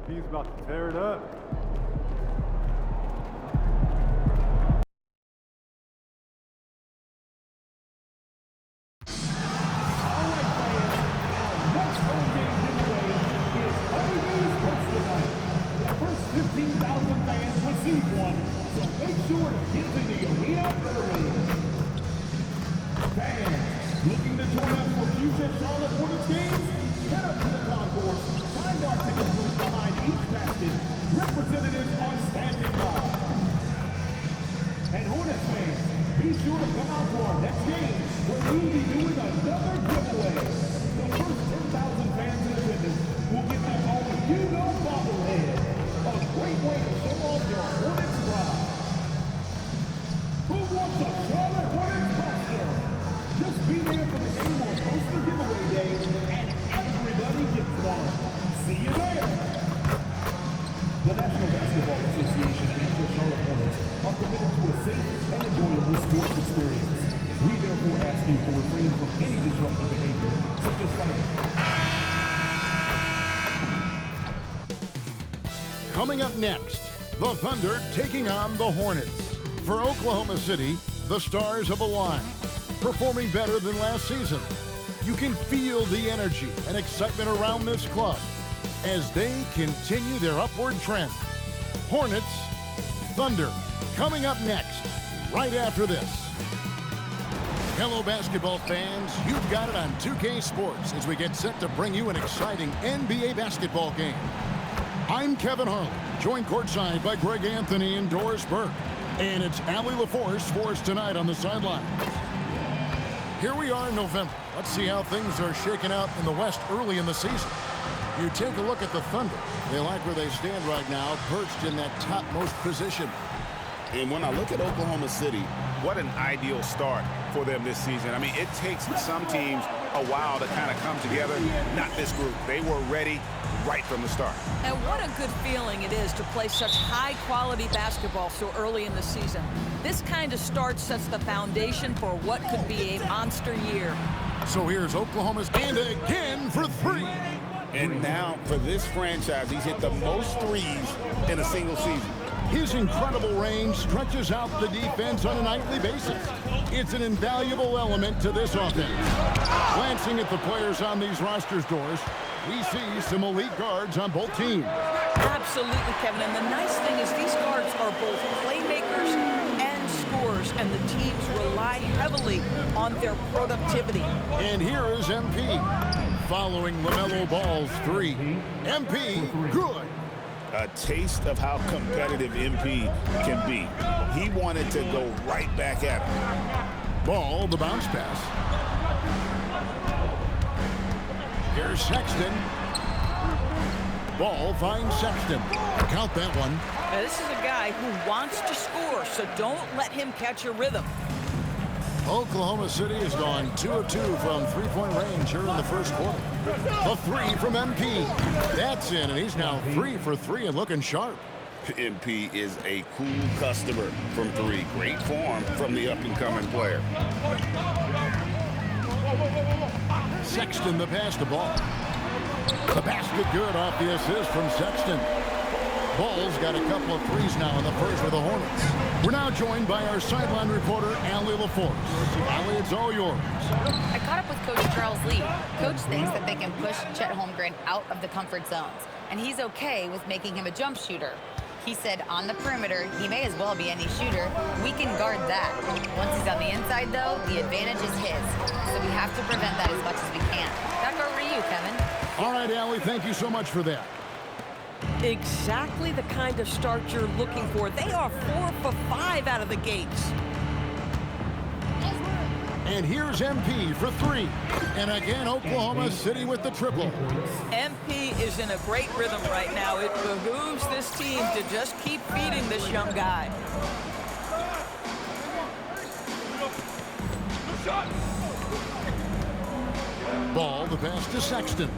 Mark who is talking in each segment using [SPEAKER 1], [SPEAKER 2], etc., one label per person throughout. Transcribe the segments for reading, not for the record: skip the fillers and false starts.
[SPEAKER 1] He's about to tear it up.
[SPEAKER 2] Looking to join us for future Charlotte Hornets games? Head up to the concourse. Find our ticket booth behind each basket. Representatives are standing by. And Hornets fans, be sure to come out to our next game where we will be doing another giveaway. The first 10,000 fans in attendance will get their own You-Know bobblehead. A great way to show off your Hornets pride. Who wants a Charlotte Hornets poster? Just be there for the annual poster giveaway day, and everybody gets one. See you there. The National Basketball Association and the Charlotte Hornets are committed to a safe and enjoyable sports experience. We therefore ask you to refrain from any disruptive behavior, such as fighting.
[SPEAKER 3] Coming up next, the Thunder taking on the Hornets. For Oklahoma City, the stars have aligned, performing better than last season. You can feel the energy and excitement around this club as they continue their upward trend. Hornets, Thunder, coming up next, right after this. Hello, basketball fans. You've got it on 2K Sports as we get set to bring you an exciting NBA basketball game. I'm Kevin Harlan, joined courtside by Greg Anthony and Doris Burke. And it's Allie LaForce for us tonight on the sideline. Here we are in November. Let's see how things are shaking out in the West early in the season. You take a look at the Thunder. They like where they stand right now, perched in that topmost position.
[SPEAKER 4] And when I look at Oklahoma City, what an ideal start for them this season. I mean, it takes some teams a while to kind of come together. Not this group. They were ready right from the start.
[SPEAKER 5] And what a good feeling it is to play such high-quality basketball so early in the season. This kind of start sets the foundation for what could be a monster year.
[SPEAKER 3] So here's Oklahoma's and again for three.
[SPEAKER 4] And now for this franchise, he's hit the most threes in a single season.
[SPEAKER 3] His incredible range stretches out the defense on a nightly basis. It's an invaluable element to this offense. Glancing at the players on these rosters, Doris, we see some elite guards on both teams.
[SPEAKER 5] Absolutely, Kevin. And the nice thing is these guards are both playmakers and scorers, and the teams rely heavily on their productivity.
[SPEAKER 3] And here is MP. Following LaMelo Ball's three. MP, good.
[SPEAKER 4] A taste of how competitive MP can be. He wanted to go right back at him.
[SPEAKER 3] Ball, the bounce pass. Here's Sexton. Ball finds Sexton. Count that one.
[SPEAKER 5] Now, this is a guy who wants to score, so don't let him catch a rhythm.
[SPEAKER 3] Oklahoma City has gone 2 of 2 from three-point range here in the first quarter. A three from MP. That's in, and he's now 3 for 3 and looking sharp.
[SPEAKER 4] MP is a cool customer from three. Great form from the up-and-coming player.
[SPEAKER 3] Sexton the pass to Ball. The basket good off the assist from Sexton. Ball's got a couple of threes now in the first for the Hornets. We're now joined by our sideline reporter, Allie LaForce. Allie, it's all yours.
[SPEAKER 6] I caught up with Coach Charles Lee. Coach thinks that they can push Chet Holmgren out of the comfort zones, and he's okay with making him a jump shooter. He said on the perimeter, he may as well be any shooter. We can guard that. Once he's on the inside, though, the advantage is his. So we have to prevent that as much as we can. Back over to you, Kevin.
[SPEAKER 3] All right, Allie, thank you so much for that.
[SPEAKER 5] Exactly the kind of start you're looking for. They are 4 for 5 out of the gates.
[SPEAKER 3] And here's MP for three. And again, Oklahoma City with the triple.
[SPEAKER 5] MP is in a great rhythm right now. It behooves this team to just keep feeding this young guy.
[SPEAKER 3] Ball, the pass to Sexton.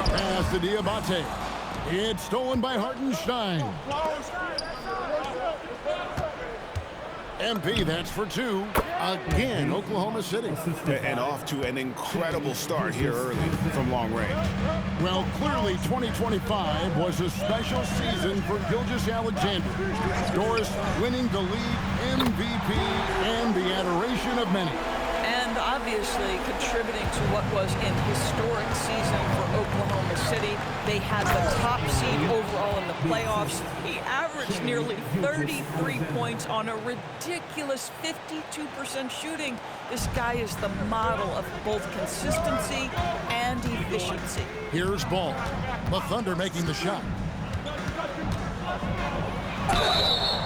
[SPEAKER 3] Pass to Diabate. It's stolen by Hartenstein. MP, that's for two. again, Oklahoma City.
[SPEAKER 4] And off to an incredible start here early from long range.
[SPEAKER 3] Well, clearly 2025 was a special season for Gilgeous-Alexander. Doris winning the league MVP and the adoration of many.
[SPEAKER 5] And obviously contributing to what was an historic season for Oklahoma City. They had the top seed overall in the playoffs. He averaged nearly 33 points on a ridiculous 52% shooting. This guy is the model of both consistency and efficiency.
[SPEAKER 3] Here's Ball. The Thunder making the shot.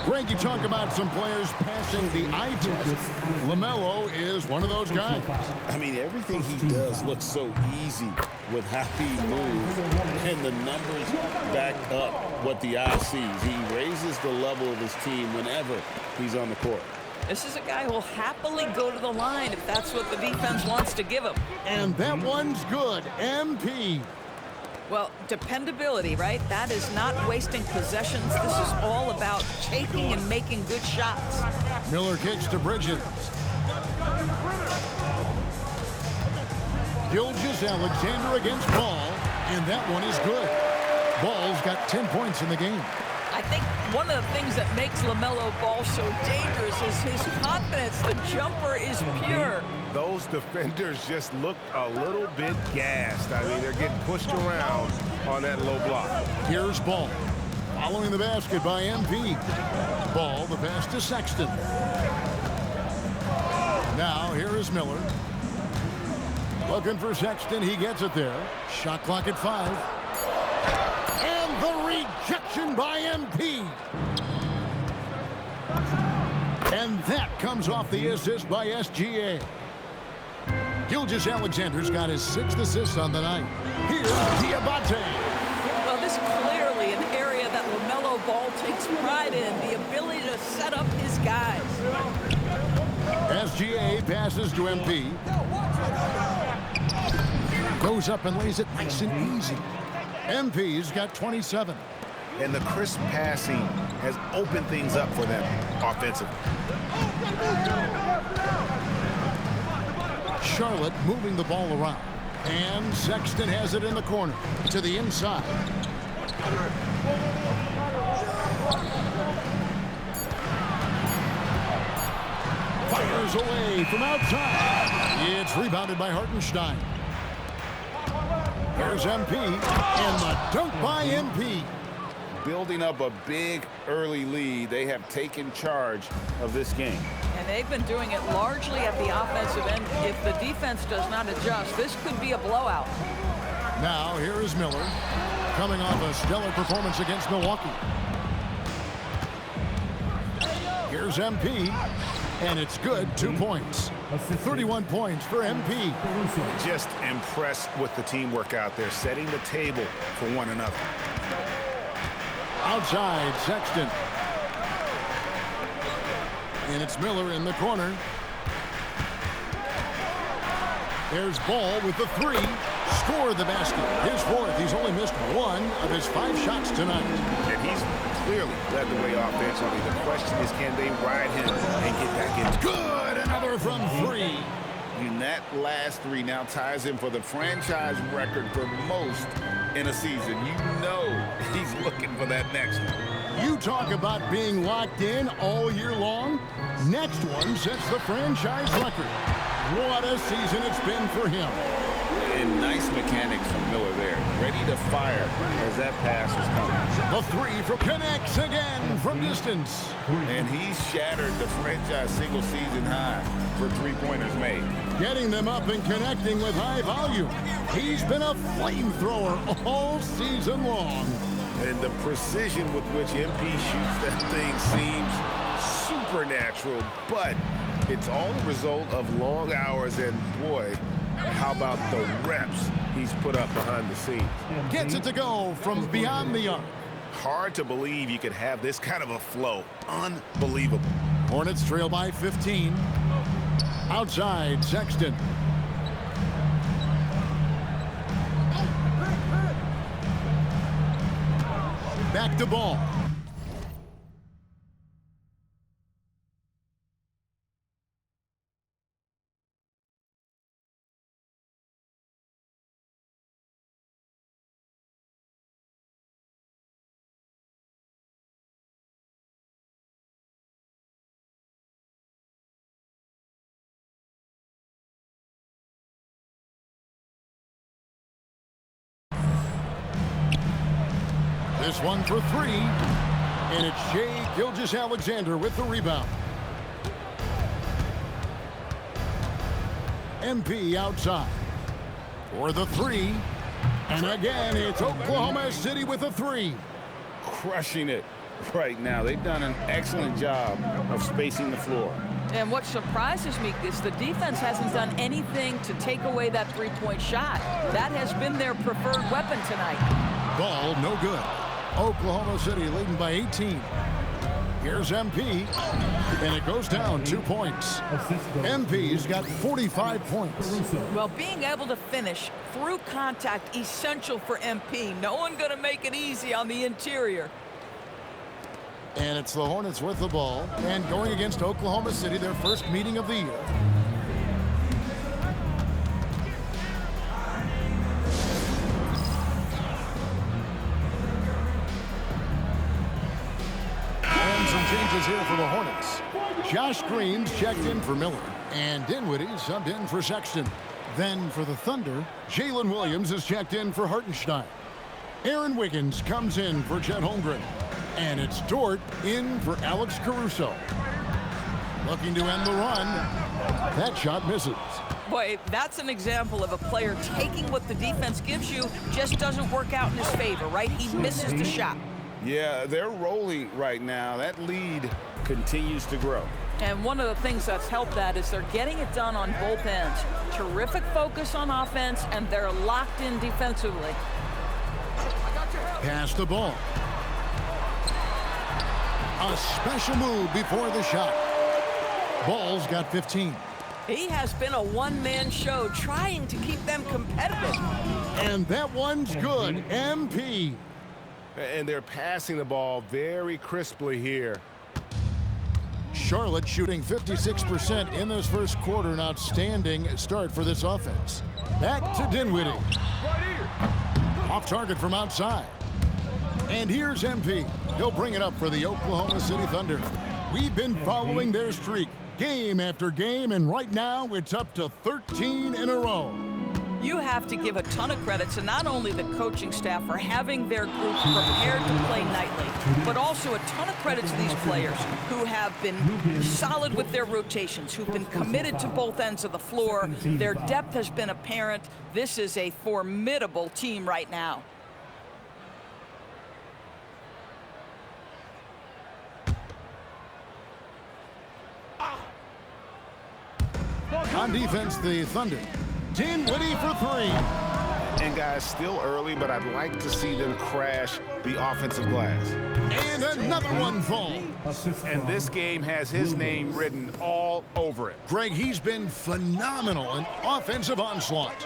[SPEAKER 3] Greg, you talk about some players passing the eye test. LaMelo is one of those guys.
[SPEAKER 4] I mean, everything he does looks so easy with how he moves, and the numbers back up what the eye sees. He raises the level of his team whenever he's on the court.
[SPEAKER 5] This is a guy who will happily go to the line if that's what the defense wants to give him.
[SPEAKER 3] And that one's good. MP.
[SPEAKER 5] Well, dependability, right? That is not wasting possessions. This is all about taking and making good shots.
[SPEAKER 3] Miller kicks to Bridges. Gilgeous-Alexander against Ball, and that one is good. Ball's got 10 points in the game.
[SPEAKER 5] I think one of the things that makes LaMelo Ball so dangerous is his confidence. The jumper is pure.
[SPEAKER 4] Those defenders just looked a little bit gassed. I mean, they're getting pushed around on that low block.
[SPEAKER 3] Here's Ball. Following the basket by MP. Ball, the pass to Sexton. Now, here is Miller. Looking for Sexton. He gets it there. Shot clock at 5. And the rejection by MP. And that comes off the assist by SGA. Gilgeous-Alexander's got his 6th assist on the night. Here's Diabate.
[SPEAKER 5] Well, this is clearly an area that LaMelo Ball takes pride in, the ability to set up his guys.
[SPEAKER 3] SGA passes to MP. Goes up and lays it nice and easy. MP's got 27.
[SPEAKER 4] And the crisp passing has opened things up for them offensively.
[SPEAKER 3] Charlotte moving the ball around. And Sexton has it in the corner to the inside. Fires away from outside. It's rebounded by Hartenstein. Here's MP, and the dunk by MP.
[SPEAKER 4] Building up a big early lead, they have taken charge of this game.
[SPEAKER 5] And they've been doing it largely at the offensive end. If the defense does not adjust, this could be a blowout.
[SPEAKER 3] Now, here is Miller, coming off a stellar performance against Milwaukee. Here's MP, and it's good, 2 points. 31 points for MP.
[SPEAKER 4] Just impressed with the teamwork out there, setting the table for one another.
[SPEAKER 3] Outside, Sexton. And it's Miller in the corner. There's Ball with the 3. Score the basket. His 4th. He's only missed 1 of his 5 shots tonight.
[SPEAKER 4] And he's clearly led the way offensively. The question is, can they ride him and get back in?
[SPEAKER 3] Good. Another from 3.
[SPEAKER 4] And that last 3 now ties him for the franchise record for most in a season. You know he's looking for that next one.
[SPEAKER 3] You talk about being locked in all year long. Next one sets the franchise record. What a season it's been for him.
[SPEAKER 4] And nice mechanics from Miller there. Ready to fire as that pass is coming.
[SPEAKER 3] The 3 from connects again from distance.
[SPEAKER 4] And he's shattered the franchise single season high for 3-pointers made.
[SPEAKER 3] Getting them up and connecting with high volume. He's been a flamethrower all season long.
[SPEAKER 4] And the precision with which MP shoots that thing seems supernatural, but it's all the result of long hours, and boy, how about the reps he's put up behind the scenes.
[SPEAKER 3] Gets it to go from beyond the arc.
[SPEAKER 4] Hard to believe you could have this kind of a flow. Unbelievable.
[SPEAKER 3] Hornets trail by 15. Outside, Sexton. Back to Ball. This one for three. And it's Shai Gilgeous-Alexander with the rebound. MP outside for the three. And again, it's Oklahoma City with a three.
[SPEAKER 4] Crushing it right now. They've done an excellent job of spacing the floor.
[SPEAKER 5] And what surprises me is the defense hasn't done anything to take away that three-point shot. That has been their preferred weapon tonight.
[SPEAKER 3] Ball no good. Oklahoma City leading by 18. Here's MP, and it goes down 2 points. MP's got 45 points.
[SPEAKER 5] Well, being able to finish through contact, essential for MP. No one going to make it easy on the interior.
[SPEAKER 3] And it's the Hornets with the ball, and going against Oklahoma City, their first meeting of the year. Changes here for the Hornets. Josh Green's checked in for Miller, and Dinwiddie subbed in for Sexton. Then for the Thunder, Jalen Williams is checked in for Hartenstein. Aaron Wiggins comes in for Chet Holmgren, and it's Dort in for Alex Caruso. Looking to end the run. That shot misses.
[SPEAKER 5] Boy, that's an example of a player taking what the defense gives you, just doesn't work out in his favor, right? He misses the shot.
[SPEAKER 4] Yeah, they're rolling right now. That lead continues to grow.
[SPEAKER 5] And one of the things that's helped that is they're getting it done on both ends. Terrific focus on offense, and they're locked in defensively.
[SPEAKER 3] Pass the ball. A special move before the shot. Ball's got 15.
[SPEAKER 5] He has been a one-man show trying to keep them competitive.
[SPEAKER 3] And that one's good. MP.
[SPEAKER 4] And they're passing the ball very crisply here.
[SPEAKER 3] Charlotte shooting 56% in this first quarter. An outstanding start for this offense. Back to Dinwiddie. Off target from outside. And here's MP. He'll bring it up for the Oklahoma City Thunder. We've been following their streak game after game, and right now it's up to 13 in a row.
[SPEAKER 5] You have to give a ton of credit to not only the coaching staff for having their group prepared to play nightly, but also a ton of credit to these players who have been solid with their rotations, who've been committed to both ends of the floor. Their depth has been apparent. This is a formidable team right now.
[SPEAKER 3] On defense, the Thunder. Dinwiddie for three.
[SPEAKER 4] And guys, still early, but I'd like to see them crash the offensive glass.
[SPEAKER 3] And another one falls.
[SPEAKER 4] And this game has his name written all over it.
[SPEAKER 3] Greg, he's been phenomenal in offensive onslaught.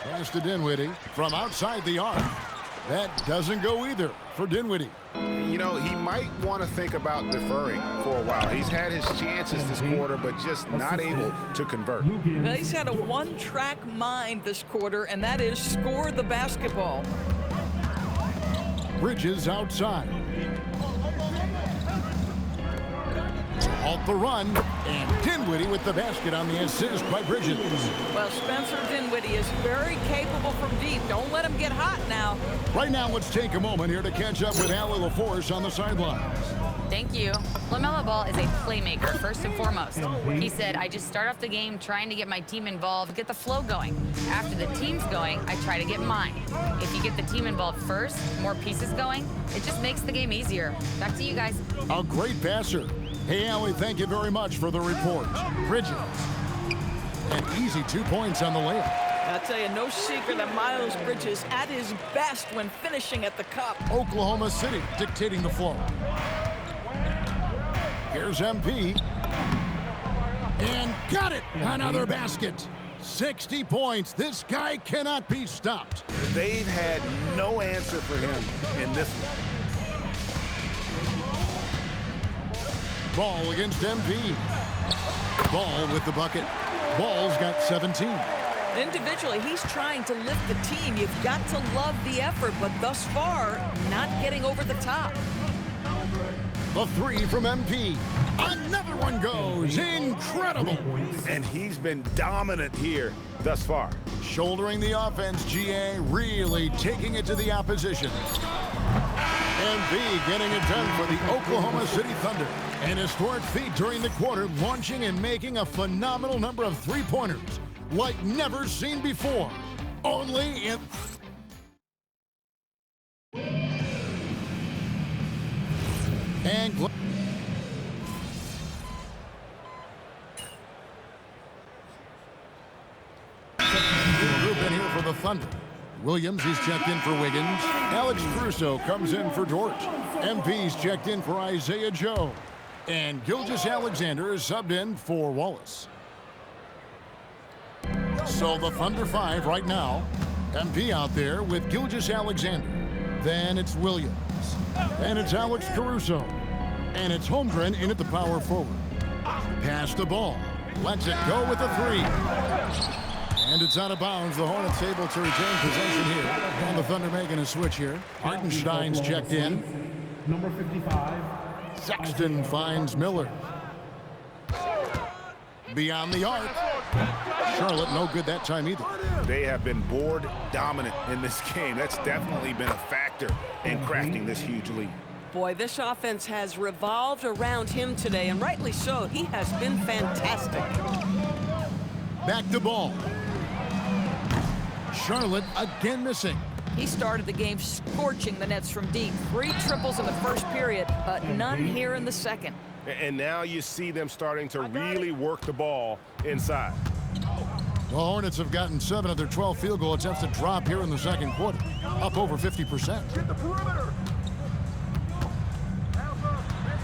[SPEAKER 3] Pass to Dinwiddie from outside the arc. That doesn't go either for Dinwiddie.
[SPEAKER 4] You know, he might want to think about deferring for a while. He's had his chances this quarter, but just not able to convert.
[SPEAKER 5] Well, he's had a one-track mind this quarter, and that is score the basketball.
[SPEAKER 3] Bridges outside. Off the run, and Dinwiddie with the basket on the assist by Bridges.
[SPEAKER 5] Well, Spencer Dinwiddie is very capable from deep. Don't let him get hot now.
[SPEAKER 3] Right now, let's take a moment here to catch up with Allie LaForce on the sidelines.
[SPEAKER 6] Thank you. LaMelo Ball is a playmaker, first and foremost. He said, I just start off the game trying to get my team involved, get the flow going. After the team's going, I try to get mine. If you get the team involved first, more pieces going, it just makes the game easier. Back to you guys.
[SPEAKER 3] A great passer. Hey, Allie, thank you very much for the report. Bridges. An easy 2 points on the layup.
[SPEAKER 5] I'll tell you, no secret that Miles Bridges at his best when finishing at the cup.
[SPEAKER 3] Oklahoma City dictating the flow. Here's MP. And got it! Another basket. 60 points. This guy cannot be stopped.
[SPEAKER 4] They've had no answer for him in this one.
[SPEAKER 3] Ball against MP. Ball with the bucket. Ball's got 17.
[SPEAKER 5] Individually, he's trying to lift the team. You've got to love the effort, but thus far, not getting over the top.
[SPEAKER 3] The three from MP. Another one goes. Incredible.
[SPEAKER 4] And he's been dominant here thus far.
[SPEAKER 3] Shouldering the offense, GA really taking it to the opposition. MP getting it done for the Oklahoma City Thunder. An historic feat during the quarter, launching and making a phenomenal number of three-pointers like never seen before. Only in... And group in here for the Thunder. Williams is checked in for Wiggins. Alex Caruso comes in for Dort. MP's checked in for Isaiah Joe. And Gilgeous-Alexander is subbed in for Wallace. So the Thunder 5 right now. MP out there with Gilgeous-Alexander. Then it's Williams. And it's Alex Caruso. And it's Holmgren in at the power forward. Pass the ball. Lets it go with the three. And it's out of bounds. The Hornets able to retain possession here. And the Thunder making a switch here. Hartenstein's checked in.
[SPEAKER 2] Number 55.
[SPEAKER 3] Sexton finds Miller. Beyond the arc. Charlotte no good that time either.
[SPEAKER 4] They have been board dominant in this game. That's definitely been a factor in crafting this huge lead.
[SPEAKER 5] Boy, this offense has revolved around him today, and rightly so. He has been fantastic.
[SPEAKER 3] Back to ball. Charlotte again missing.
[SPEAKER 5] He started the game scorching the Nets from deep. 3 triples in the first period, but none here in the second.
[SPEAKER 4] And now you see them starting to really work the ball inside.
[SPEAKER 3] The Hornets have gotten 7 of their 12 field goal attempts to drop here in the second quarter, up over 50%.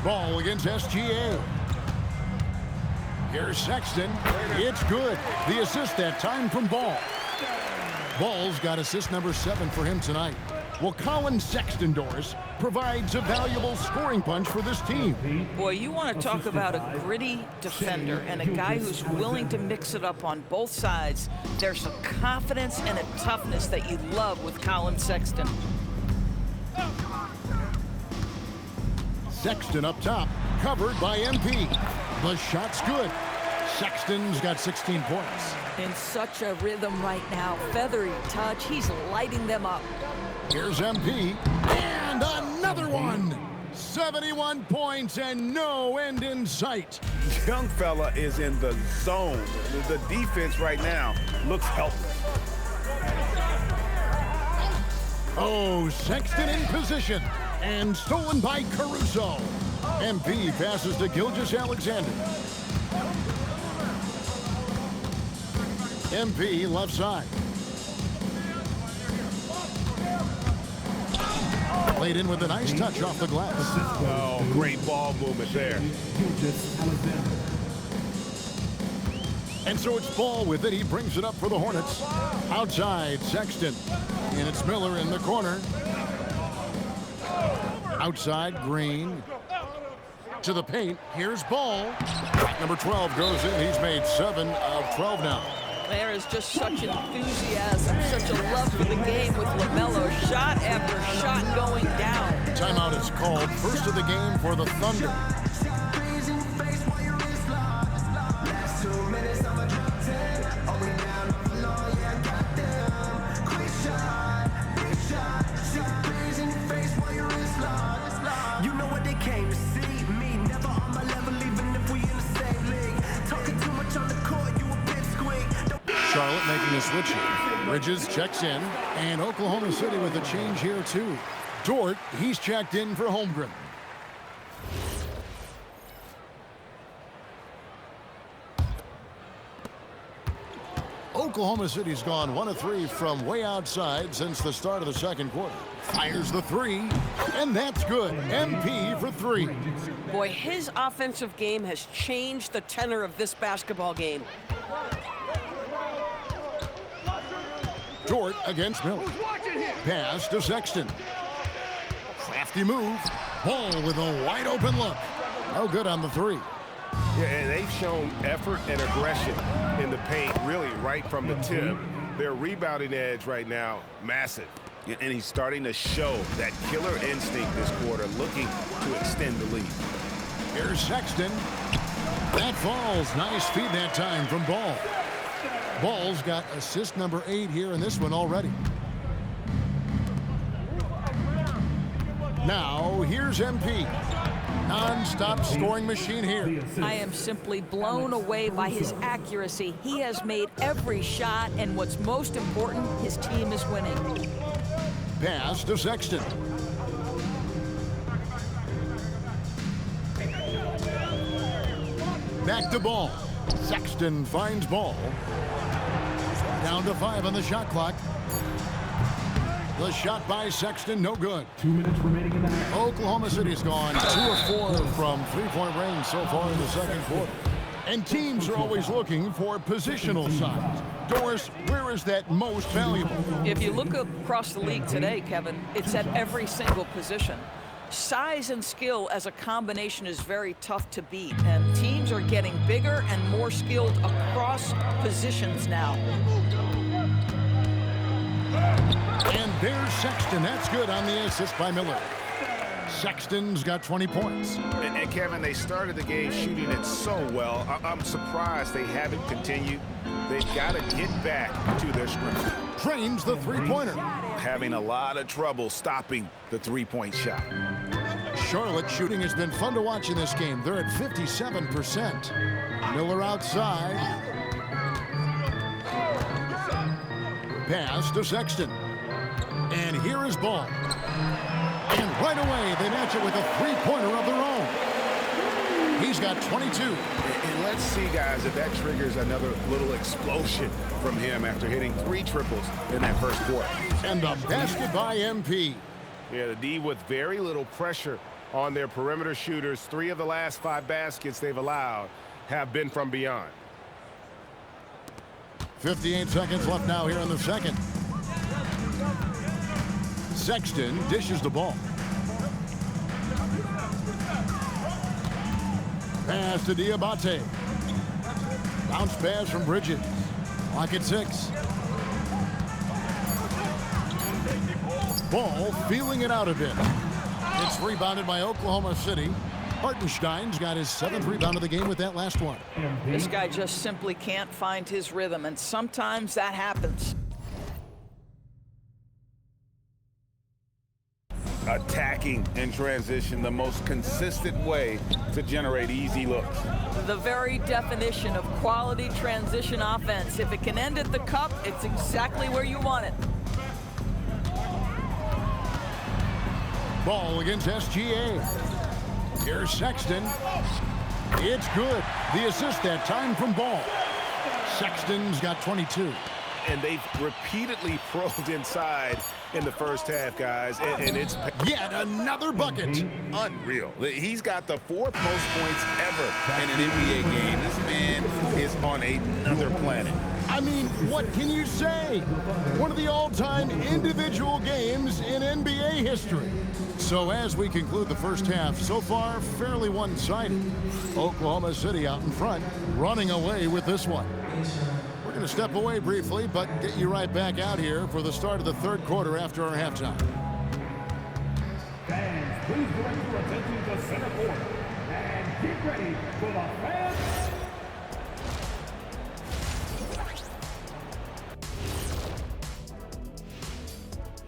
[SPEAKER 3] Ball against SGA. Here's Sexton. It's good. The assist that time from Ball. Ball's got assist number 7 for him tonight. Well, Colin Sexton, Doris, provides a valuable scoring punch for this team.
[SPEAKER 5] Boy, you want to talk about a gritty defender and a guy who's willing to mix it up on both sides. There's a confidence and a toughness that you love with Colin Sexton.
[SPEAKER 3] Sexton up top, covered by MP. The shot's good. Sexton's got 16 points.
[SPEAKER 5] In such a rhythm right now. Feathery touch. He's lighting them up.
[SPEAKER 3] Here's MP. And another one. 71 points and no end in sight.
[SPEAKER 4] Young fella is in the zone. The defense right now looks helpless.
[SPEAKER 3] Oh, Sexton in position. And stolen by Caruso. MP passes to Gilgeous-Alexander. MP left side. Played in with a nice touch off the glass.
[SPEAKER 4] Oh, great ball movement there.
[SPEAKER 3] And so it's Ball with it. He brings it up for the Hornets. Outside, Sexton. And it's Miller in the corner. Outside, Green. To the paint. Here's Ball. Number 12 goes in. He's made 7 of 12 now.
[SPEAKER 5] There is just such enthusiasm, such a love for the game with LaMelo. Shot after shot going down.
[SPEAKER 3] Timeout is called. First of the game for the Thunder.
[SPEAKER 1] You know what they came to see? Me, never on my level, even if we in the same league. Talking too much on the court, you a bit squeak.
[SPEAKER 3] Charlotte making a switch here. Bridges checks in. And Oklahoma City with a change here, too. Dort, he's checked in for Holmgren. Oklahoma City's gone 1 of 3 from way outside since the start of the second quarter. Fires the 3, and that's good. MP for 3.
[SPEAKER 5] Boy, his offensive game has changed the tenor of this basketball game.
[SPEAKER 3] Dort against Miller. Pass to Sexton. Crafty move. Ball with a wide open look. No good on the 3.
[SPEAKER 4] Yeah, and they've shown effort and aggression in the paint, really, right from the tip. Their rebounding edge right now, massive. And he's starting to show that killer instinct this quarter, looking to extend the lead.
[SPEAKER 3] Here's Sexton. That falls. Nice feed that time from Ball. Ball's got assist number 8 here in this one already. Now, here's MP. Non-stop scoring machine here.
[SPEAKER 5] I am simply blown away by his accuracy. He has made every shot, and what's most important, his team is winning.
[SPEAKER 3] Pass to Sexton. Back to Ball. Sexton finds Ball. Down to 5 on the shot clock. The shot by Sexton, no good.
[SPEAKER 2] 2 minutes remaining in the half.
[SPEAKER 3] Oklahoma City's gone 2 of 4 from three-point range so far in the second quarter. And teams are always looking for positional size. Doris, where is that most valuable?
[SPEAKER 5] If you look across the league today, Kevin, it's at every single position. Size and skill as a combination is very tough to beat, and teams are getting bigger and more skilled across positions now.
[SPEAKER 3] And there's Sexton. That's good on the assist by Miller. Sexton's got 20 points.
[SPEAKER 4] And Kevin, they started the game shooting it so well. I'm surprised they haven't continued. They've got to get back to their strength.
[SPEAKER 3] Trains the three-pointer.
[SPEAKER 4] Having a lot of trouble stopping the three-point shot.
[SPEAKER 3] Charlotte shooting has been fun to watch in this game. They're at 57%. Miller outside. Pass to Sexton. And here is Ball. And right away, they match it with a three-pointer of their own. He's got 22.
[SPEAKER 4] And let's see, guys, if that triggers another little explosion from him after hitting 3 triples in that first quarter.
[SPEAKER 3] And the basket by MP.
[SPEAKER 4] Yeah, the D with very little pressure on their perimeter shooters. 3 of the last 5 baskets they've allowed have been from beyond.
[SPEAKER 3] 58 seconds left now here in the second. Sexton dishes the ball. Pass to Diabate. Bounce pass from Bridges. Clock at 6. Ball feeling it out a bit. It's rebounded by Oklahoma City. Hartenstein's got his 7th rebound of the game with that last one.
[SPEAKER 5] This guy just simply can't find his rhythm, and sometimes that happens.
[SPEAKER 4] Attacking in transition, the most consistent way to generate easy looks.
[SPEAKER 5] The very definition of quality transition offense. If it can end at the cup, it's exactly where you want it.
[SPEAKER 3] Ball against SGA. Here's Sexton. It's good. The assist that time from Ball. Sexton's got 22.
[SPEAKER 4] And they've repeatedly probed inside in the first half, guys, and it's
[SPEAKER 3] yet another bucket.
[SPEAKER 4] Unreal. He's got the 4th most points ever in an NBA game. This man is on another planet.
[SPEAKER 3] I mean, what can you say? One of the all-time individual games in NBA history. So as we conclude the first half, so far fairly one-sided. Oklahoma City out in front, running away with this one. We're going to step away briefly, but get you right back out here for the start of the third quarter after our halftime.
[SPEAKER 2] Fans, please direct your attention to center court and get ready for the fans.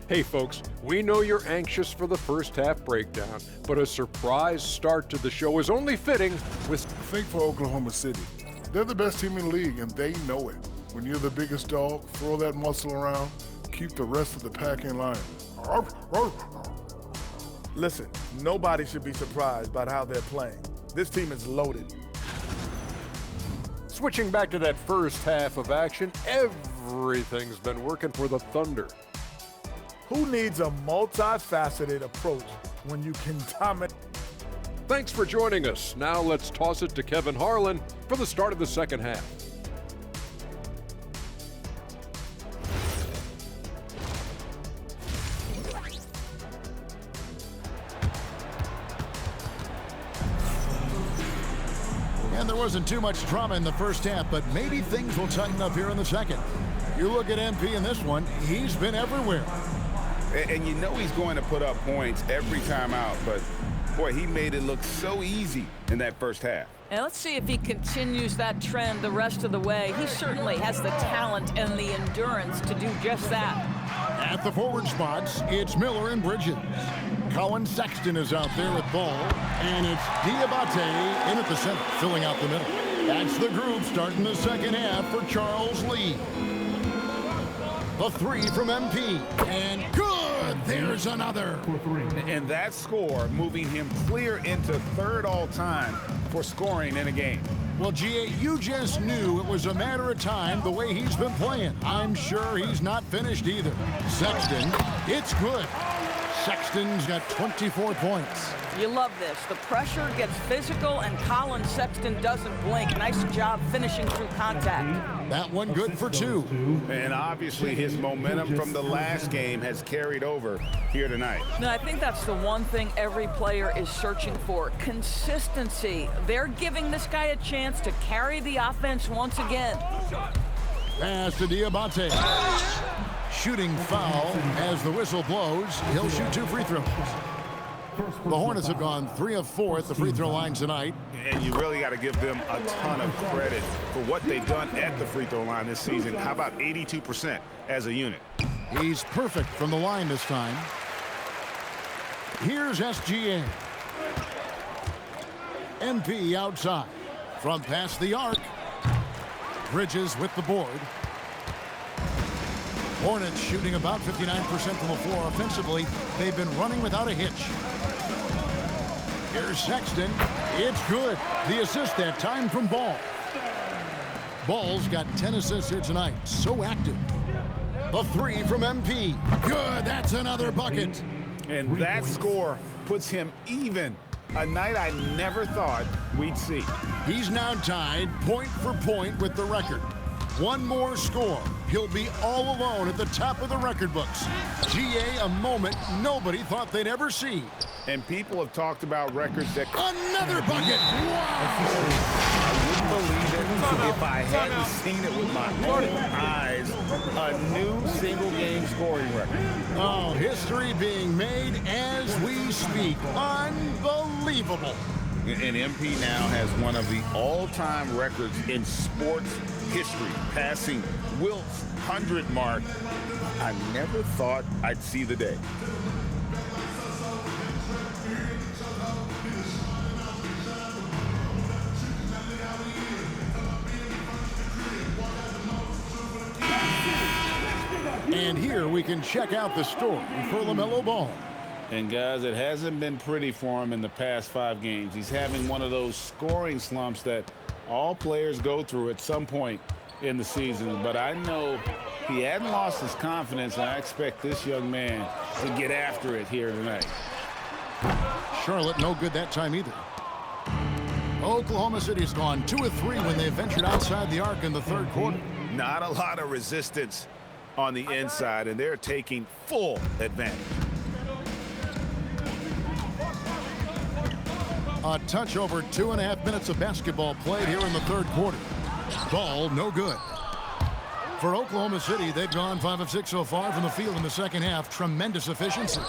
[SPEAKER 7] Hey folks, we know you're anxious for the first half breakdown, but a surprise start to the show is only fitting with...
[SPEAKER 8] Think for Oklahoma City. They're the best team in the league, and they know it. When you're the biggest dog, throw that muscle around, keep the rest of the pack in line.
[SPEAKER 9] Listen, nobody should be surprised by how they're playing. This team is loaded.
[SPEAKER 7] Switching back to that first half of action, everything's been working for the Thunder.
[SPEAKER 9] Who needs a multifaceted approach when you can dominate?
[SPEAKER 7] Thanks for joining us. Now let's toss it to Kevin Harlan for the start of the second half.
[SPEAKER 3] And there wasn't too much drama in the first half, but maybe things will tighten up here in the second. You look at MP in this one, he's been everywhere.
[SPEAKER 4] And you know he's going to put up points every time out, but boy, he made it look so easy in that first half.
[SPEAKER 5] And let's see if he continues that trend the rest of the way. He certainly has the talent and the endurance to do just that.
[SPEAKER 3] At the forward spots, it's Miller and Bridges. Colin Sexton is out there at ball, and it's Diabate in at the center, filling out the middle. That's the group starting the second half for Charles Lee. The three from MP, and good! There's another.
[SPEAKER 4] And that score moving him clear into third all-time for scoring in a game.
[SPEAKER 3] Well, G.A., you just knew it was a matter of time the way he's been playing. I'm sure he's not finished either. Sexton, it's good. Sexton's got 24 points.
[SPEAKER 5] You love this. The pressure gets physical, and Colin Sexton doesn't blink. Nice job finishing through contact.
[SPEAKER 3] That one good for two.
[SPEAKER 4] And obviously his momentum from the last game has carried over here tonight.
[SPEAKER 5] Now, I think that's the one thing every player is searching for, consistency. They're giving this guy a chance to carry the offense once again.
[SPEAKER 3] Pass to Diabate. Shooting foul as the whistle blows. He'll shoot 2 free throws. The Hornets have gone 3 of 4 at the free throw line tonight.
[SPEAKER 4] And you really got to give them a ton of credit for what they've done at the free throw line this season. How about 82% as a unit?
[SPEAKER 3] He's perfect from the line this time. Here's SGA. MP outside. From past the arc. Bridges with the board. Hornets shooting about 59% from the floor offensively. They've been running without a hitch. Here's Sexton. It's good. The assist that time from Ball. Ball's got 10 assists here tonight. So active. The three from MP. Good. That's another bucket.
[SPEAKER 4] And that score puts him even. A night I never thought we'd see.
[SPEAKER 3] He's now tied point for point with the record. One more score. He'll be all alone at the top of the record books. GA, a moment nobody thought they'd ever see.
[SPEAKER 4] And people have talked about records that...
[SPEAKER 3] Another bucket!
[SPEAKER 4] I wouldn't believe it if I hadn't seen it with my own eyes. A new single-game scoring record.
[SPEAKER 3] Oh, history being made as we speak. Unbelievable.
[SPEAKER 4] And MP now has one of the all-time records in sports history, passing Wilt's 100 mark. I never thought I'd see the day.
[SPEAKER 3] And here we can check out the story for LaMelo Ball.
[SPEAKER 4] And guys, it hasn't been pretty for him in the past 5 games. He's having one of those scoring slumps that all players go through at some point in the season. But I know he hadn't lost his confidence, and I expect this young man to get after it here tonight.
[SPEAKER 3] Charlotte no good that time either. Oklahoma City's gone 2 of 3 when they ventured outside the arc in the third quarter.
[SPEAKER 4] Not a lot of resistance on the inside, and they're taking full advantage.
[SPEAKER 3] A touch over 2.5 minutes of basketball played here in the third quarter. Ball no good. For Oklahoma City, they've gone 5 of 6 so far from the field in the second half. Tremendous efficiency.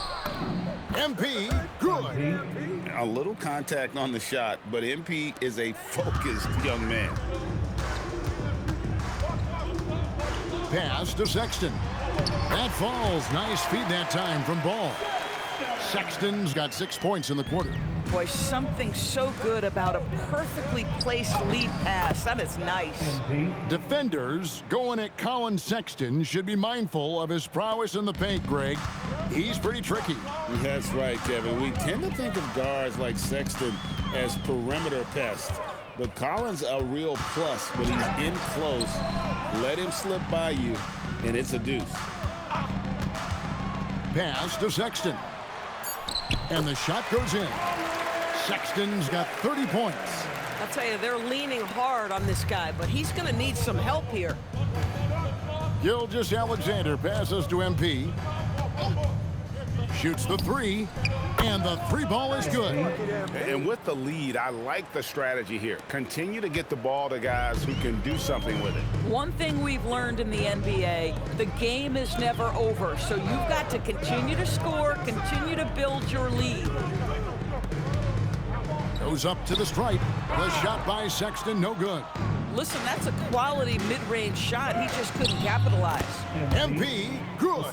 [SPEAKER 3] MP, good.
[SPEAKER 4] A little contact on the shot, but MP is a focused young man.
[SPEAKER 3] Pass to Sexton. That falls. Nice feed that time from Ball. Sexton's got 6 points in the quarter.
[SPEAKER 5] Boy, something so good about a perfectly placed lead pass. That is nice.
[SPEAKER 3] Defenders going at Colin Sexton should be mindful of his prowess in the paint, Greg. He's pretty tricky.
[SPEAKER 4] That's right, Kevin. We tend to think of guards like Sexton as perimeter pests. But Colin's a real plus when he's in close. Let him slip by you, and it's a deuce.
[SPEAKER 3] Pass to Sexton. And the shot goes in. Sexton's got 30 points.
[SPEAKER 10] I'll tell you, they're leaning hard on this guy, but he's going to need some help here.
[SPEAKER 3] Gilgeous Alexander passes to MP. Shoots the 3. And the three ball is good.
[SPEAKER 4] And with the lead, I like the strategy here. Continue to get the ball to guys who can do something with it.
[SPEAKER 5] One thing we've learned in the NBA, the game is never over. So you've got to continue to score, continue to build your lead.
[SPEAKER 3] Goes up to the stripe. The shot by Sexton, no good.
[SPEAKER 5] Listen, that's a quality mid-range shot. He just couldn't capitalize.
[SPEAKER 3] MP, good.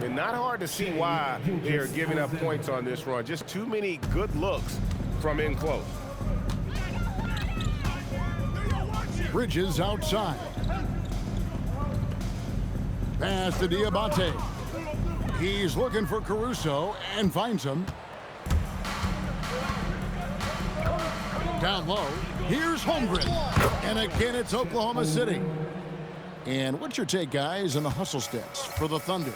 [SPEAKER 4] And not hard to see why they're giving up points on this run. Just too many good looks from in close.
[SPEAKER 3] Bridges outside. Pass to Diabate. He's looking for Caruso and finds him. Down low, here's Holmgren. And again, it's Oklahoma City. And what's your take, guys, on the hustle stats for the Thunder?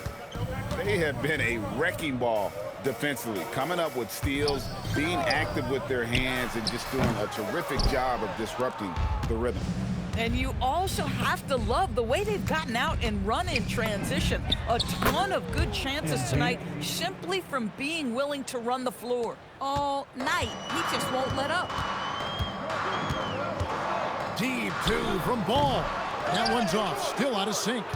[SPEAKER 4] They have been a wrecking ball defensively, coming up with steals, being active with their hands, and just doing a terrific job of disrupting the rhythm.
[SPEAKER 5] And you also have to love the way they've gotten out and run in transition. A ton of good chances tonight simply from being willing to run the floor all night. He just won't let up.
[SPEAKER 3] Deep two from Ball. That one's off, still out of sync.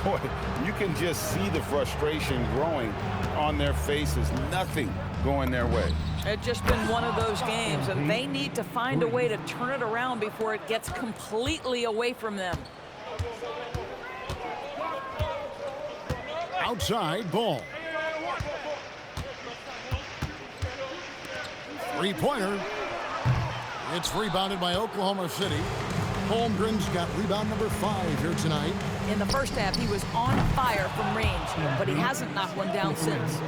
[SPEAKER 4] Boy, you can just see the frustration growing on their faces. Nothing going their way.
[SPEAKER 5] It's just been one of those games, and they need to find a way to turn it around before it gets completely away from them.
[SPEAKER 3] Outside, Ball. Three-pointer. It's rebounded by Oklahoma City. Holmgren's got rebound number 5 here tonight.
[SPEAKER 5] In the first half, he was on fire from range, but he hasn't knocked one down since.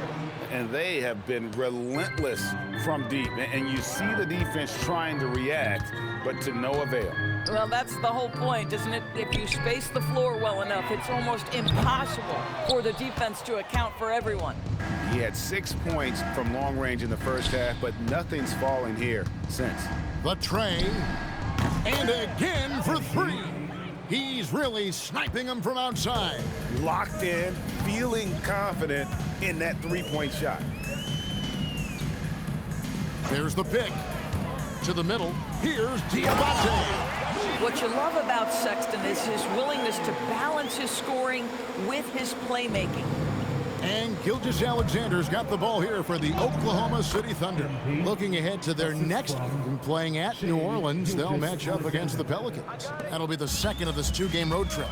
[SPEAKER 4] And they have been relentless from deep. And you see the defense trying to react, but to no avail.
[SPEAKER 5] Well, that's the whole point, isn't it? If you space the floor well enough, it's almost impossible for the defense to account for everyone.
[SPEAKER 4] He had 6 points from long range in the first half, but nothing's fallen here since.
[SPEAKER 3] The tray. And again for 3. He's really sniping them from outside.
[SPEAKER 4] Locked in, feeling confident in that three-point shot.
[SPEAKER 3] There's the pick. To the middle. Here's Diabate.
[SPEAKER 5] What you love about Sexton is his willingness to balance his scoring with his playmaking.
[SPEAKER 3] And Gilgeous-Alexander's got the ball here for the Oklahoma City Thunder. Looking ahead to their next game, playing at New Orleans, they'll match up against the Pelicans. That'll be the second of this 2-game road trip.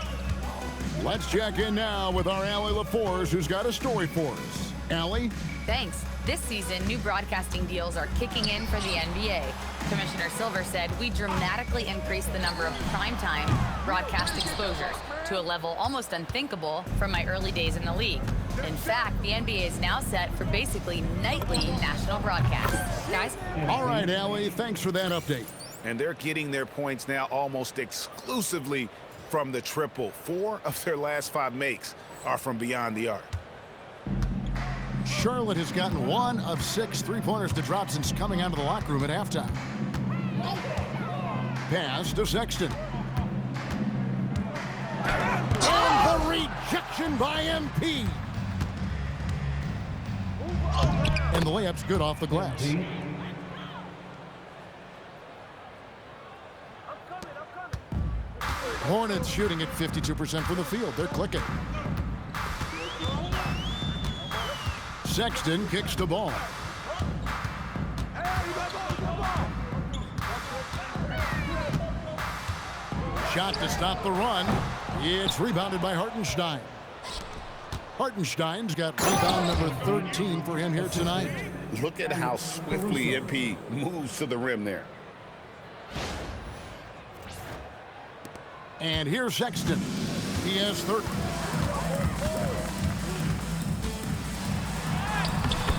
[SPEAKER 3] Let's check in now with our Allie LaForce, who's got a story for us. Allie?
[SPEAKER 6] Thanks. This season, new broadcasting deals are kicking in for the NBA. Commissioner Silver said we dramatically increased the number of primetime broadcast exposures to a level almost unthinkable from my early days in the league. In fact, the NBA is now set for basically nightly national broadcasts. Guys?
[SPEAKER 3] All right, Allie, thanks for that update.
[SPEAKER 4] And they're getting their points now almost exclusively from the triple. 4 of their last 5 makes are from beyond the arc.
[SPEAKER 3] Charlotte has gotten 1 of 6 three-pointers to drop since coming out of the locker room at halftime. Pass to Sexton. And the rejection by MP. And the layup's good off the glass. Hornets shooting at 52% from the field. They're clicking. Sexton kicks the ball. Shot to stop the run. It's rebounded by Hartenstein. Hartenstein's got rebound number 13 for him here tonight.
[SPEAKER 4] Look at how swiftly MP moves to the rim there.
[SPEAKER 3] And here's Sexton. He has 30.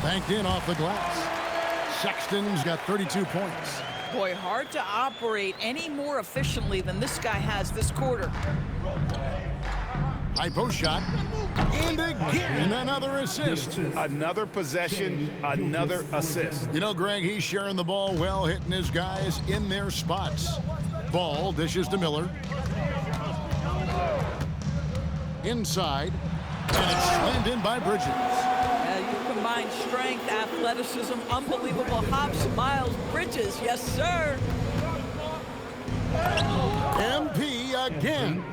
[SPEAKER 3] Banked in off the glass. Sexton's got 32 points.
[SPEAKER 5] Boy, hard to operate any more efficiently than this guy has this quarter.
[SPEAKER 3] High post shot. And again, another assist.
[SPEAKER 4] Another possession, another assist.
[SPEAKER 3] You know, Greg, he's sharing the ball well, hitting his guys in their spots. Ball dishes to Miller. Inside. And it's slammed in by Bridges.
[SPEAKER 5] You combined strength, athleticism, unbelievable hops. Miles Bridges, yes, sir.
[SPEAKER 3] MP again.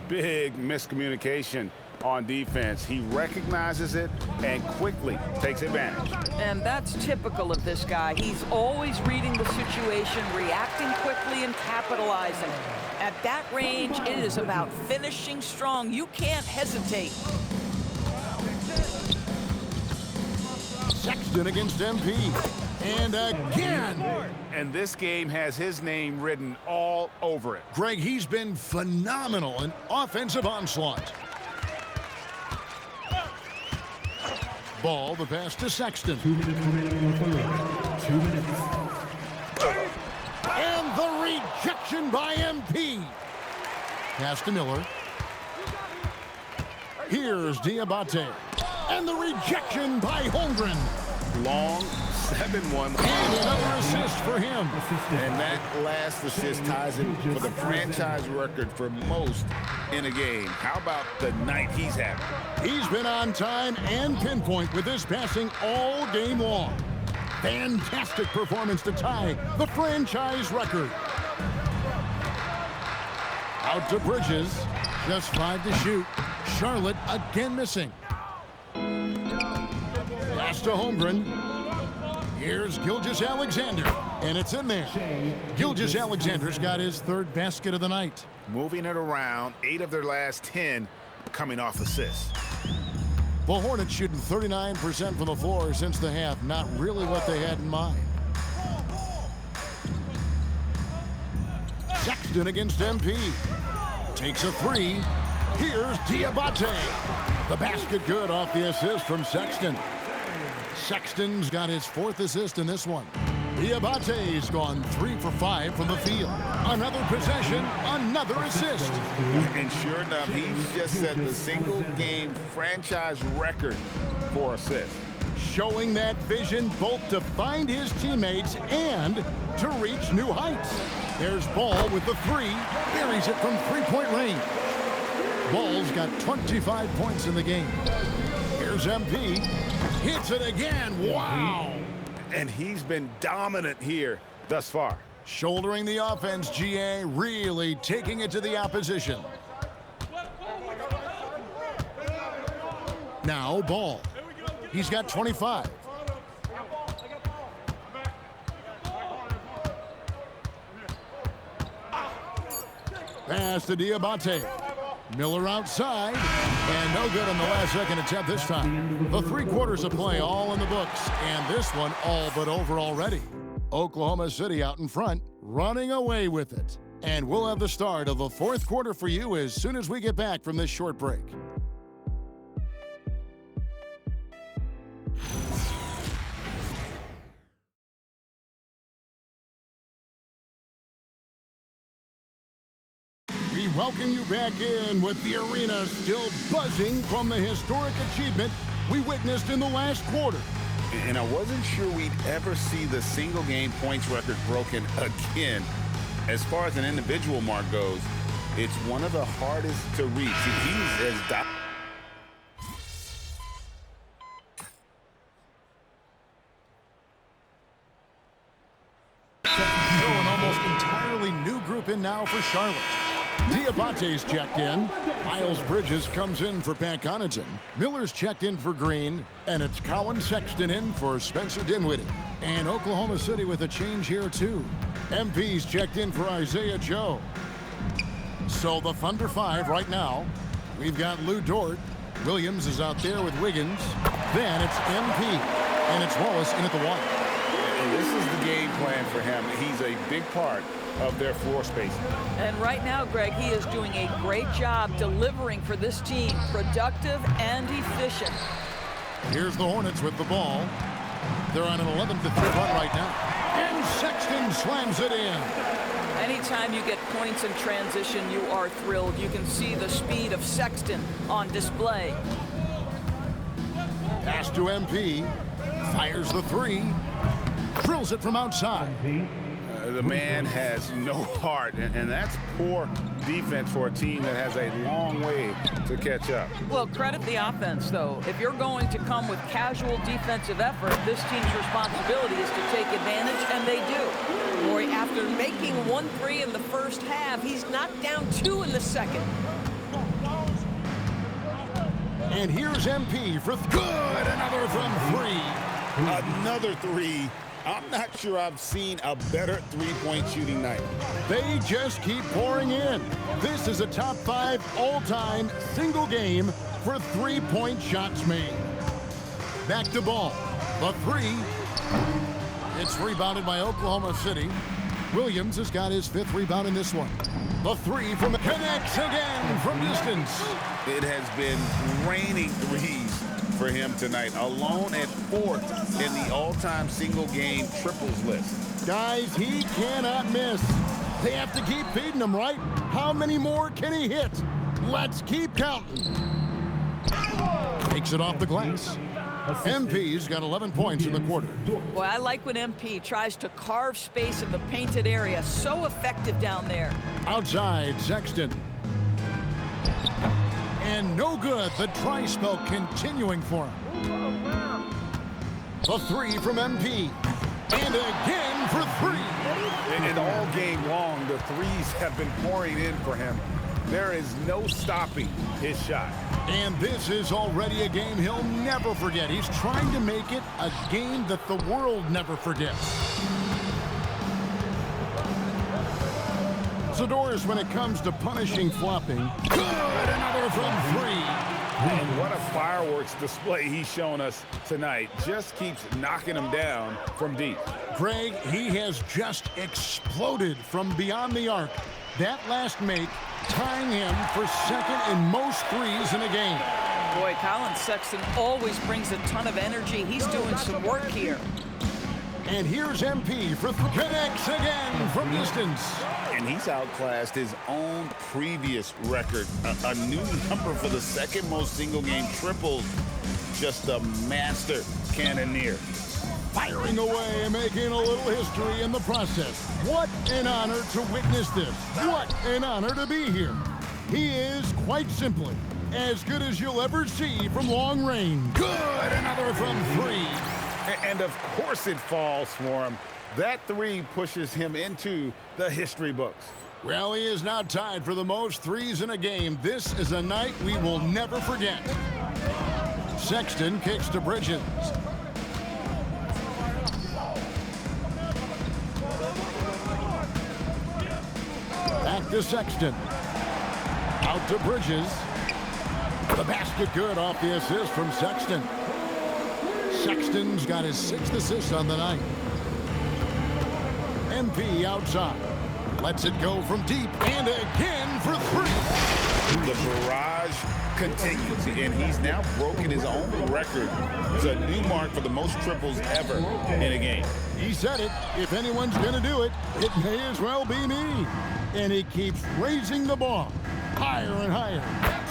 [SPEAKER 4] Big miscommunication on defense. He recognizes it and quickly takes advantage.
[SPEAKER 5] And that's typical of this guy. He's always reading the situation, reacting quickly, and capitalizing. At that range, it is about finishing strong. You can't hesitate.
[SPEAKER 3] Sexton against MP. And again.
[SPEAKER 4] And this game has his name written all over it.
[SPEAKER 3] Greg, he's been phenomenal in offensive onslaught. Ball, the pass to Sexton.
[SPEAKER 2] 2 minutes remaining in the third. 2 minutes.
[SPEAKER 3] And the rejection by MP. Pass to Miller. Here's Diabate. And the rejection by Holmgren.
[SPEAKER 4] Long 7-1.
[SPEAKER 3] And another assist for him.
[SPEAKER 4] And that last assist ties him for the franchise record for most in a game. How about the night he's having?
[SPEAKER 3] He's been on time and pinpoint with his passing all game long. Fantastic performance to tie the franchise record. Out to Bridges. Just 5 to shoot. Charlotte again missing. Pass to Holmgren. Here's Gilgeous-Alexander, and it's in there. Gilgeous-Alexander's got his 3rd basket of the night.
[SPEAKER 4] Moving it around, 8 of their last 10 coming off assists.
[SPEAKER 3] The Hornets shooting 39% from the floor since the half. Not really what they had in mind. Sexton against MP. Takes a 3. Here's Diabate. The basket good off the assist from Sexton. Sexton's got his 4th assist in this one. Diabate's gone 3 for 5 from the field. Another possession, another assist.
[SPEAKER 4] And sure enough, he's just set the single-game franchise record for assists.
[SPEAKER 3] Showing that vision both to find his teammates and to reach new heights. There's Ball with the 3. Buries it from 3-point range. Ball's got 25 points in the game. Here's MP. Hits it again. Wow.
[SPEAKER 4] And he's been dominant here thus far.
[SPEAKER 3] Shouldering the offense, GA, really taking it to the opposition. Now Ball. He's got 25. Pass to Diabate. Miller outside, and no good on the last second attempt this time. The 3 quarters of play all in the books, and this one all but over already. Oklahoma City out in front, running away with it. And we'll have the start of the 4th quarter for you as soon as we get back from this short break. We welcome you back in with the arena still buzzing from the historic achievement we witnessed in the last quarter.
[SPEAKER 4] And I wasn't sure we'd ever see the single-game points record broken again. As far as an individual mark goes, it's one of the hardest to reach. He's as
[SPEAKER 3] An almost entirely new group in now for Charlotte. Diabate's checked in. Miles Bridges comes in for Pat Connaughton. Miller's checked in for Green. And it's Colin Sexton in for Spencer Dinwiddie. And Oklahoma City with a change here, too. MP's checked in for Isaiah Joe. So the Thunder 5 right now. We've got Lou Dort. Williams is out there with Wiggins. Then it's MP. And it's Wallace in at the 1.
[SPEAKER 4] And this is the game plan for him. He's a big part of their floor space.
[SPEAKER 5] And right now, Greg, he is doing a great job delivering for this team. Productive and efficient.
[SPEAKER 3] Here's the Hornets with the ball. They're on an 11-3 run right now. And Sexton slams it in.
[SPEAKER 5] Anytime you get points in transition, you are thrilled. You can see the speed of Sexton on display.
[SPEAKER 3] Pass to MP. Fires the 3. Drills it from outside.
[SPEAKER 4] The man has no heart, and that's poor defense for a team that has a long way to catch up.
[SPEAKER 5] Well, credit the offense, though. If you're going to come with casual defensive effort, this team's responsibility is to take advantage, and they do.
[SPEAKER 10] Boy, after making 1-3 in the first half, he's knocked down 2 in the second.
[SPEAKER 3] And here's MP for good. Another from 3.
[SPEAKER 4] Another 3. I'm not sure I've seen a better three-point shooting night.
[SPEAKER 3] They just keep pouring in. This is a top 5 all-time single game for three-point shots made. Back to Ball. The 3. It's rebounded by Oklahoma City. Williams has got his 5th rebound in this one. The 3 from connects again from distance.
[SPEAKER 4] It has been raining threes for him tonight, alone at 4th in the all-time single-game triples list.
[SPEAKER 3] Guys, he cannot miss. They have to keep feeding him, right? How many more can he hit? Let's keep counting. Takes it off the glass. MP's got 11 points in the quarter.
[SPEAKER 5] Boy, I like when MP tries to carve space in the painted area. So effective down there.
[SPEAKER 3] Outside, Sexton. And no good. The try spell continuing for him. The 3 from MP. And again for 3.
[SPEAKER 4] And all game long, the threes have been pouring in for him. There is no stopping his shot.
[SPEAKER 3] And this is already a game he'll never forget. He's trying to make it a game that the world never forgets. Zador's, when it comes to punishing flopping. Good, another from 3.
[SPEAKER 4] And what a fireworks display he's shown us tonight. Just keeps knocking him down from deep.
[SPEAKER 3] Greg, he has just exploded from beyond the arc. That last make tying him for 2nd in most threes in a game.
[SPEAKER 5] Boy, Colin Sexton always brings a ton of energy. He's doing some work here.
[SPEAKER 3] And here's MP for connects again from distance.
[SPEAKER 4] And he's outclassed his own previous record. A new number for the 2nd most single-game triples. Just a master cannoneer.
[SPEAKER 3] Firing away and making a little history in the process. What an honor to witness this. What an honor to be here. He is, quite simply, as good as you'll ever see from long range. Good, another from 3.
[SPEAKER 4] And of course it falls for him. That 3 pushes him into the history books.
[SPEAKER 3] Well, he is now tied for the most threes in a game. This is a night we will never forget. Sexton kicks to Bridges. Back to Sexton. Out to Bridges. The basket good off the assist from Sexton. Sexton's got his 6th assist on the night. MP outside. Lets it go from deep. And again for 3.
[SPEAKER 4] The barrage continues, and he's now broken his own record. It's a new mark for the most triples ever in a game.
[SPEAKER 3] He said it. If anyone's going to do it, it may as well be me. And he keeps raising the ball. Higher and higher.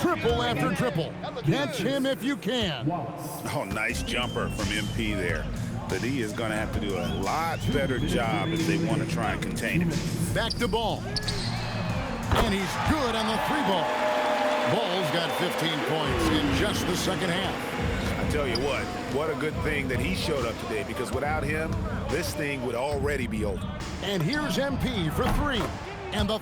[SPEAKER 3] Triple after triple. Catch him if you can.
[SPEAKER 4] Oh, nice jumper from MP there. The D is going to have to do a lot better job if they want to try and contain him.
[SPEAKER 3] Back to Ball. And he's good on the 3-ball. Ball's got 15 points in just the 2nd half.
[SPEAKER 4] I tell you what a good thing that he showed up today, because without him, this thing would already be over.
[SPEAKER 3] And here's MP for 3. And the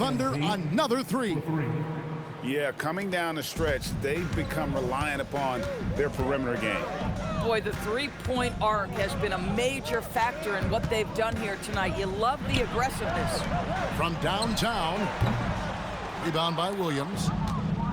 [SPEAKER 3] Thunder, another 3.
[SPEAKER 4] Yeah, coming down the stretch, they've become reliant upon their perimeter game.
[SPEAKER 5] Boy, the 3-point arc has been a major factor in what they've done here tonight. You love the aggressiveness.
[SPEAKER 3] From downtown. Rebound by Williams.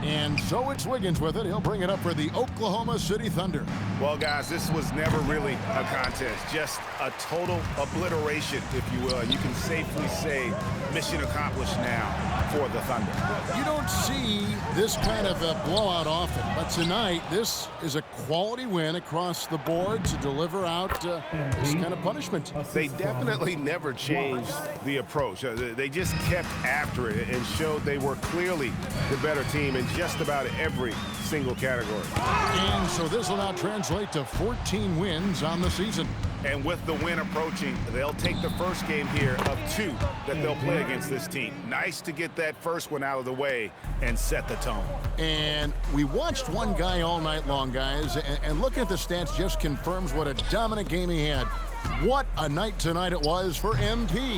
[SPEAKER 3] And so it's Wiggins with it. He'll bring it up for the Oklahoma City Thunder.
[SPEAKER 4] Well, guys, this was never really a contest, just a total obliteration, if you will. And you can safely say mission accomplished now for the Thunder.
[SPEAKER 3] You don't see this kind of a blowout often, but tonight this is a quality win across the board to deliver out this kind of punishment.
[SPEAKER 4] They definitely never changed the approach. They just kept after it and showed they were clearly the better team in just about every single category.
[SPEAKER 3] And so this will now translate to 14 wins on the season.
[SPEAKER 4] And with the win approaching, they'll take the first game here of 2 that they'll play against this team. Nice to get that first one out of the way and set the tone.
[SPEAKER 3] And we watched one guy all night long, guys, and looking at the stats just confirms what a dominant game he had. What a night tonight it was for MP.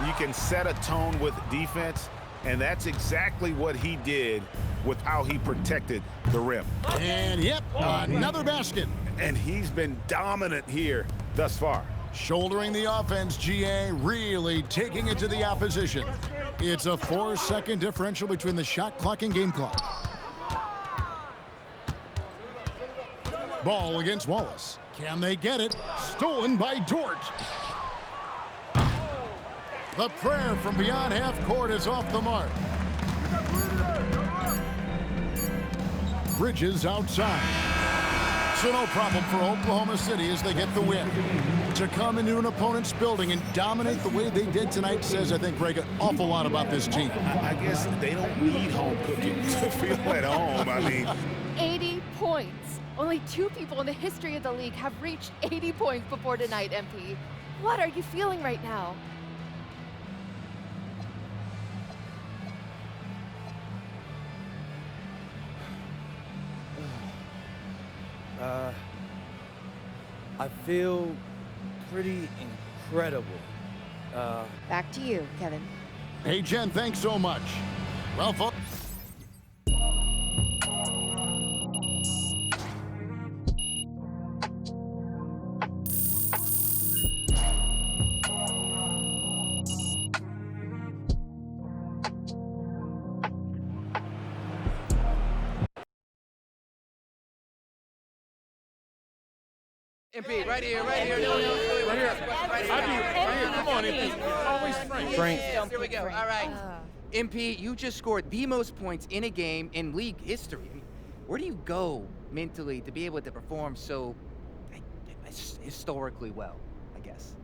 [SPEAKER 4] You can set a tone with defense, and that's exactly what he did with how he protected the rim.
[SPEAKER 3] And yep, another basket.
[SPEAKER 4] And he's been dominant here thus far.
[SPEAKER 3] Shouldering the offense, GA really taking it to the opposition. It's a 4-second differential between the shot clock and game clock. Ball against Wallace. Can they get it? Stolen by Dort. The prayer from beyond half court is off the mark. Bridges outside. So no problem for Oklahoma City as they get the win. To come into an opponent's building and dominate the way they did tonight says, I think, Greg, an awful lot about this team.
[SPEAKER 4] I guess they don't need home cooking to feel at home. I mean,
[SPEAKER 11] 80 points. Only 2 people in the history of the league have reached 80 points before tonight, MP. What are you feeling right now?
[SPEAKER 12] I feel pretty incredible.
[SPEAKER 11] Back to you, Kevin.
[SPEAKER 3] Hey, Jen, thanks so much. Well, folks.
[SPEAKER 13] MP, right here. Right here. Come on, MP. Always Frank. Here we go. All right. MP, you just scored the most points in a game in league history. I mean, where do you go mentally to be able to perform so historically well, I guess?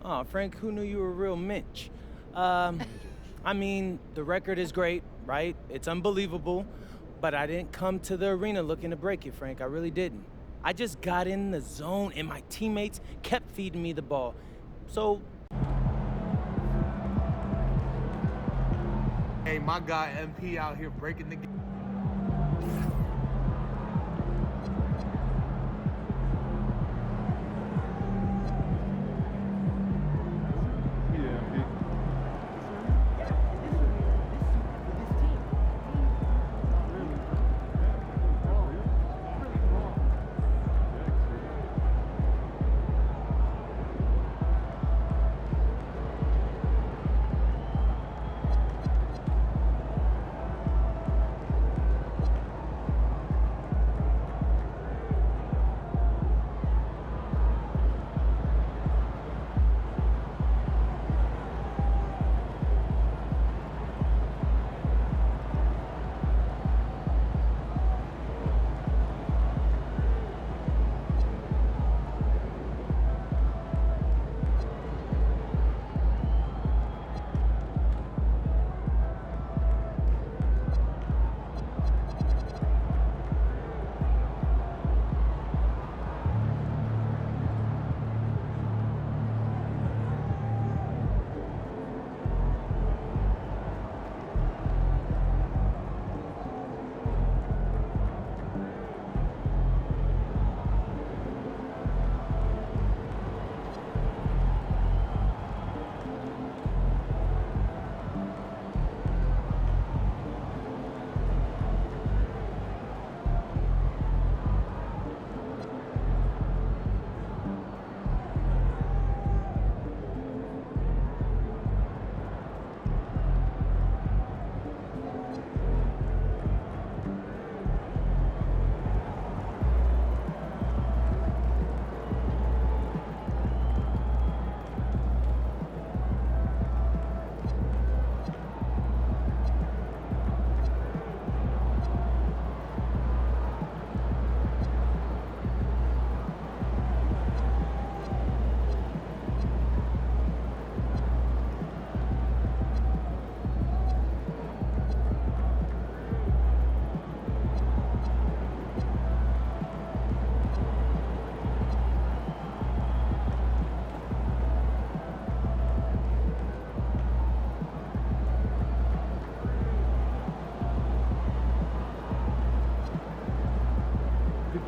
[SPEAKER 12] Oh, Frank, who knew you were a real Mitch? I mean, the record is great, right? It's unbelievable. But I didn't come to the arena looking to break it, Frank. I really didn't. I just got in the zone, and my teammates kept feeding me the ball. So...
[SPEAKER 14] Hey, my guy MP out here breaking the game.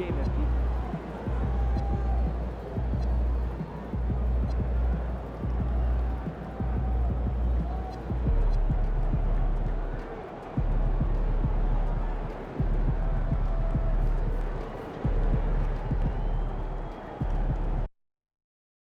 [SPEAKER 15] game, MP.